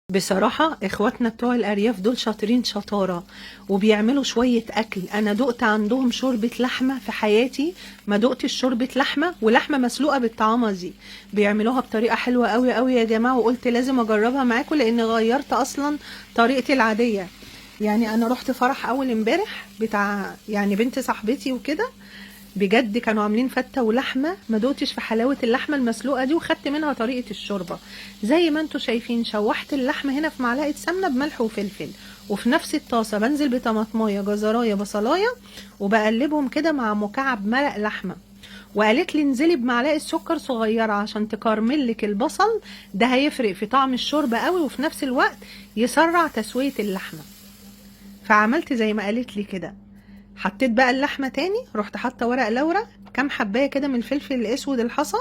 بصراحة اخواتنا بتوع الارياف دول شاطرين شطارة وبيعملوا شوية اكل. انا دقت عندهم شوربة لحمة في حياتي ما دقتش شوربة لحمة ولحمة مسلوقة بالطعامة دي. بيعملوها بطريقة حلوة قوي قوي يا جماعة، وقلت لازم اجربها معاكم لان غيرت اصلا طريقتي العادية. يعني انا رحت فرح اول امبارح بتاع يعني بنت صاحبتي وكده، بجد كانوا عاملين فتة ولحمة ما دوتش في حلاوة اللحمة المسلوقة دي، وخدت منها طريقة الشوربة زي ما انتوا شايفين. شوحت اللحمة هنا في معلقة سمنة بملح وفلفل، وفي نفس الطاسة بنزل بطماطمايه جزرايه بصلايه وبقلبهم كده مع مكعب مرق لحمة. وقالت لي انزلي بمعلقة سكر صغيرة عشان تكرملك البصل، ده هيفرق في طعم الشوربة قوي وفي نفس الوقت يسرع تسوية اللحمة. فعملت زي ما قالت لي كده. حطيت بقى اللحمه تاني، رحت حاطه ورق لورا، كام حبايه كده من الفلفل الاسود الحصى،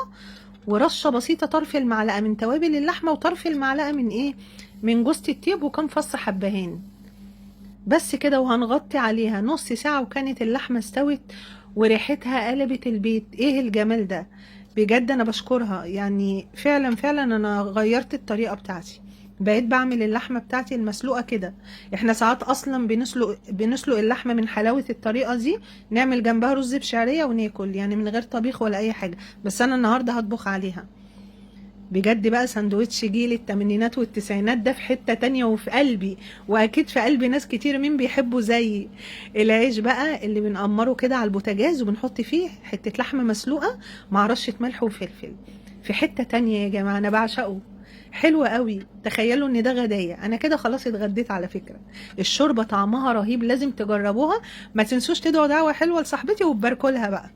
ورشه بسيطه طرف المعلقه من توابل اللحمه، وطرف المعلقه من ايه، من جوز الطيب، وكام فص حبهان. بس كده، وهنغطي عليها نص ساعه وكانت اللحمه استوت وريحتها قلبت البيت. ايه الجمال ده! بجد انا بشكرها، يعني فعلا فعلا انا غيرت الطريقه بتاعتي، بقيت بعمل اللحمه بتاعتي المسلوقه كده. احنا ساعات اصلا بنسلق اللحمه من حلاوه الطريقه دي، نعمل جنبها رز بشعريه وناكل، يعني من غير طبيخ ولا اي حاجه. بس انا النهارده هطبخ عليها. بجد بقى سندوتش جيل التمانينات والتسعينات ده في حتة تانية وفي قلبي، واكيد في قلب ناس كتير مين بيحبوا زيي. العيش بقى اللي بنقمره كده على البوتاجاز وبنحط فيه حتة لحمة مسلوقة مع رشة ملح وفلفل، في حتة تانية يا جماعة، انا بعشقه. حلو قوي. تخيلوا ان ده غدايا، انا كده خلاص اتغديت على فكرة. الشوربة طعمها رهيب، لازم تجربوها. ما تنسوش تدعوا دعوة حلوة لصاحبتي وتباركوا لها بقى.